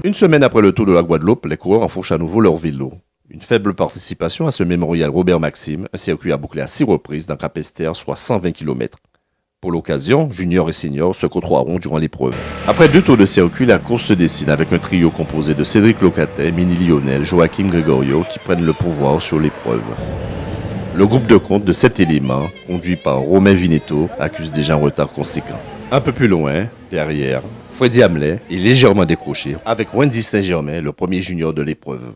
Une semaine après le Tour de la Guadeloupe, les coureurs enfourchent à nouveau leur vélo. Une faible participation à ce mémorial Robert-Maxime, un circuit à boucler à 6 reprises dans Capesterre, soit 120 km. Pour l'occasion, juniors et seniors se côtoieront durant l'épreuve. Après 2 tours de circuit, la course se dessine avec un trio composé de Cédric Locatin, Mini Lionel, Joachim Gregorio qui prennent le pouvoir sur l'épreuve. Le groupe de compte de 7 éléments, conduit par Romain Vinetto, accuse déjà un retard conséquent. Un peu plus loin, derrière, Freddy Hamlet est légèrement décroché avec Wendy Saint-Germain, le premier junior de l'épreuve.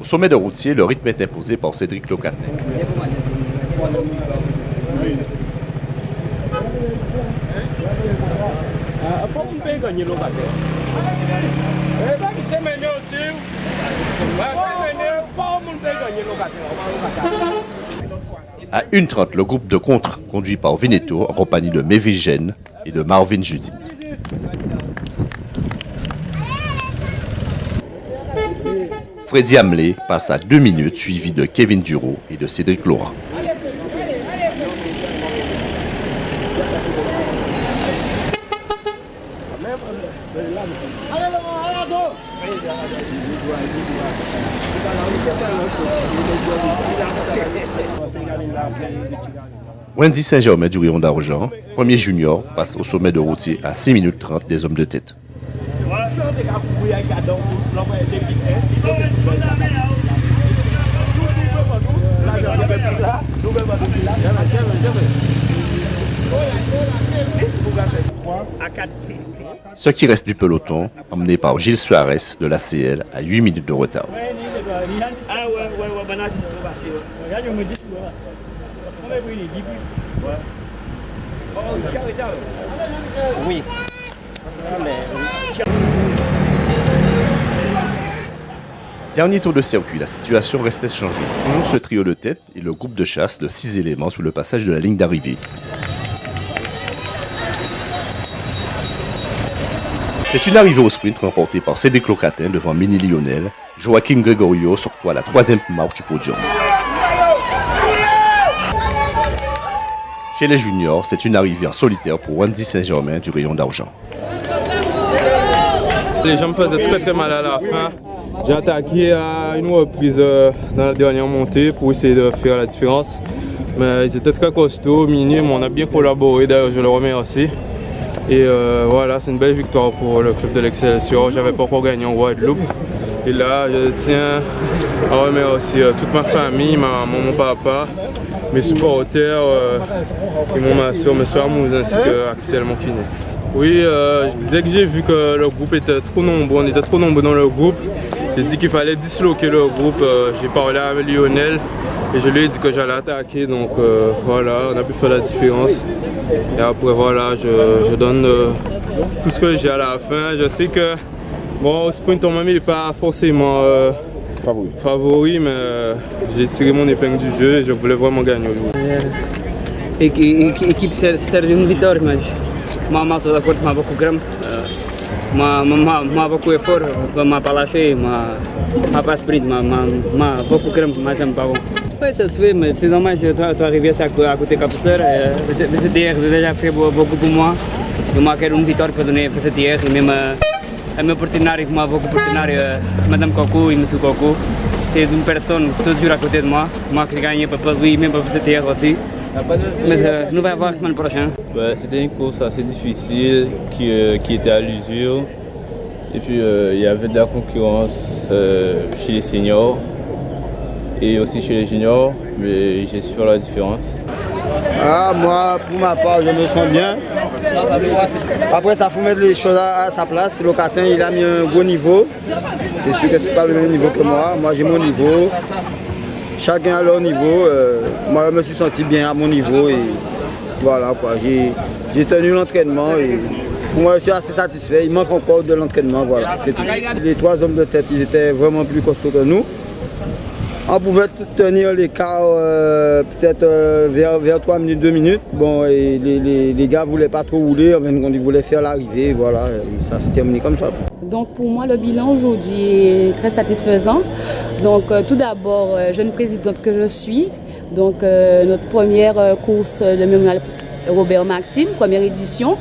Au sommet de routier, le rythme est imposé par Cédric Locatin. À 1h30, le groupe de contre, conduit par Vinetto, en compagnie de Mévigène et de Marvin Judith. Freddy Hamlet passe à 2 minutes, suivi de Kevin Duro et de Cédric Laurent. Wendy Saint-Germain du Rayon d'Argent, premier junior, passe au sommet de routier à 6 minutes 30 des hommes de tête. Ce qui reste du peloton, emmené par Gilles Suarez de l'ACL à 8 minutes de retard. Oui. Dernier tour de circuit, la situation restait changée. Toujours ce trio de tête et le groupe de chasse de 6 éléments sous le passage de la ligne d'arrivée. C'est une arrivée au sprint remportée par Cédric Locatin devant Mini Lionel. Joachim Gregorio s'octroie la 3e marche du podium. Chez les juniors, c'est une arrivée en solitaire pour Wendy Saint-Germain du Rayon d'Argent. Les gens me faisaient très mal à la fin. J'ai attaqué à une reprise dans la dernière montée pour essayer de faire la différence. Mais ils étaient très costauds, minimes, on a bien collaboré, d'ailleurs je le remercie. Et voilà, c'est une belle victoire pour le club de l'Excelsior. J'avais pas encore gagné en Guadeloupe. Et là, je tiens à remercier toute ma famille, mon papa, mes supporters et ma soeur, M. Armouz ainsi que Axel Monkiné. Oui, dès que j'ai vu que le groupe était trop nombreux, on était trop nombreux dans le groupe, j'ai dit qu'il fallait disloquer le groupe. J'ai parlé à Lionel et je lui ai dit que j'allais attaquer. Donc voilà, on a pu faire la différence. Et après voilà, je donne tout ce que j'ai à la fin. Je sais que bon, au sprint on n'est pas forcément favori, mais j'ai tiré mon épingle du jeu et je voulais vraiment gagner. Équipe serve une victoire, mais ma toda a course m'a beaucoup grande. M'a beaucoup effort, m'a pas lâché, m'a pas sprint, m'a beaucoup grande, mais j'aime pas bon. Oui, ça se fait, mais c'est dommage de arriver à côté Capesterre. Cette hier, j'ai déjà fait beaucoup pour moi. Je marqué une victoire pour donner cette hier. Et même mes partenaires, beaucoup de partenaires, Madame Coco et Monsieur Coco. C'est une personne toujours à côté de moi. Moi qui ai gagné pour lui, même pour cette hier aussi. Mais nous allons voir la semaine prochaine. C'était une course assez difficile qui était à l'usure. Et puis il y avait de la concurrence chez les seniors et aussi chez les juniors, mais j'ai su faire la différence. Moi, pour ma part, je me sens bien. Après, ça faut mettre les choses à sa place. Locatin, il a mis un gros niveau. C'est sûr que ce n'est pas le même niveau que moi. Moi, j'ai mon niveau. Chacun a leur niveau. Moi, je me suis senti bien à mon niveau. Et voilà, quoi. J'ai tenu l'entraînement. Et pour moi, je suis assez satisfait. Il manque encore de l'entraînement. Voilà, c'est tout. Les 3 hommes de tête, ils étaient vraiment plus costauds que nous. On pouvait tenir l'écart peut-être vers 3 minutes, 2 minutes. Bon, et les gars ne voulaient pas trop rouler, ils voulaient faire l'arrivée, voilà, ça s'est terminé comme ça. Donc pour moi, le bilan aujourd'hui est très satisfaisant. Donc tout d'abord, jeune présidente que je suis, donc notre première course, le mémorial Robert-Maxime, première édition.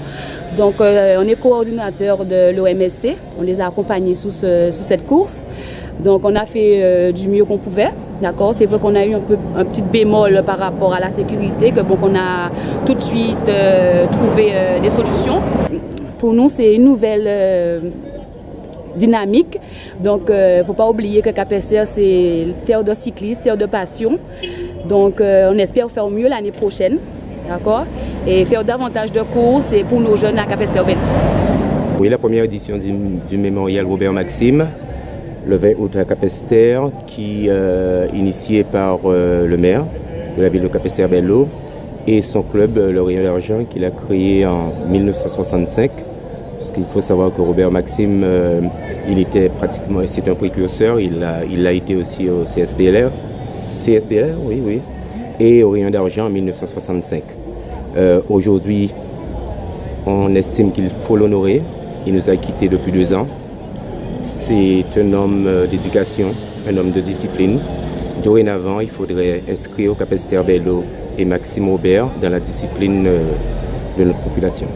Donc, on est coordinateur de l'OMSC. On les a accompagnés sous cette course. Donc, on a fait du mieux qu'on pouvait. D'accord. C'est vrai qu'on a eu un petit bémol par rapport à la sécurité, que bon, qu'on a tout de suite trouvé des solutions. Pour nous, c'est une nouvelle dynamique. Donc, il ne faut pas oublier que Capesterre, c'est terre de cyclistes, terre de passion. Donc, on espère faire mieux l'année prochaine. D'accord. Et faire davantage de courses et pour nos jeunes à Capesterre. Oui, la première édition du mémorial Robert Maxime, le 20 août à Capesterre, qui est initié par le maire de la ville de Capesterre-Belle-Eau et son club, le Rayon d'Argent, qu'il a créé en 1965. Parce qu'il faut savoir que Robert Maxime, il était pratiquement, c'est un précurseur, il a été aussi au CSBLR, oui, et au Rayon d'Argent en 1965. Aujourd'hui, on estime qu'il faut l'honorer. Il nous a quittés depuis 2 ans. C'est un homme d'éducation, un homme de discipline. Dorénavant, il faudrait inscrire Capesterre-Belle-Eau et Maxime Robert dans la discipline de notre population.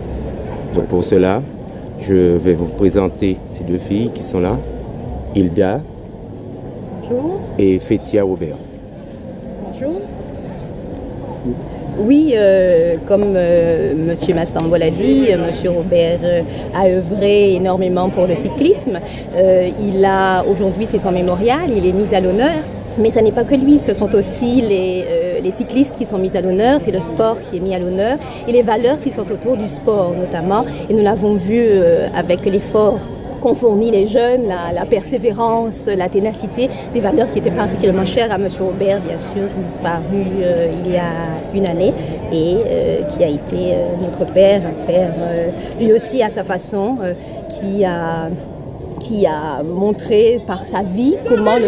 Donc pour cela, je vais vous présenter ces 2 filles qui sont là, Hilda. Bonjour. Et Fétia Robert. Bonjour. Oui, comme M. Massambo l'a dit, M. Robert a œuvré énormément pour le cyclisme. Aujourd'hui, c'est son mémorial, il est mis à l'honneur. Mais ce n'est pas que lui, ce sont aussi les cyclistes qui sont mis à l'honneur, c'est le sport qui est mis à l'honneur et les valeurs qui sont autour du sport notamment. Et nous l'avons vu avec l'effort qu'ont fourni les jeunes, la persévérance, la ténacité, des valeurs qui étaient particulièrement chères à M. Robert, bien sûr, disparu il y a 1 année et qui a été notre père, un père lui aussi à sa façon, qui a montré par sa vie combien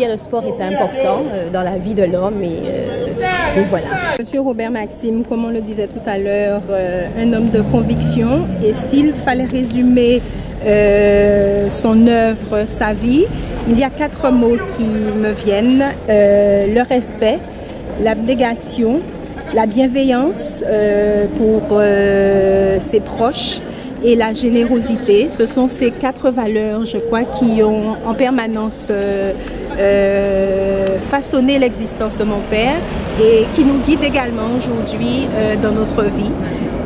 le sport est important dans la vie de l'homme et voilà. Monsieur Robert Maxime, comme on le disait tout à l'heure, un homme de conviction, et s'il fallait résumer son œuvre, sa vie, il y a 4 mots qui me viennent: le respect, l'abnégation, la bienveillance pour ses proches et la générosité. Ce sont ces 4 valeurs, je crois, qui ont en permanence façonné l'existence de mon père et qui nous guident également aujourd'hui dans notre vie.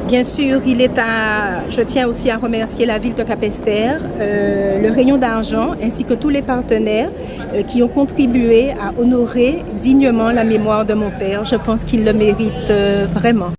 Bien sûr, je tiens aussi à remercier la ville de Capesterre, le Rayon d'Argent ainsi que tous les partenaires qui ont contribué à honorer dignement la mémoire de mon père. Je pense qu'il le mérite vraiment.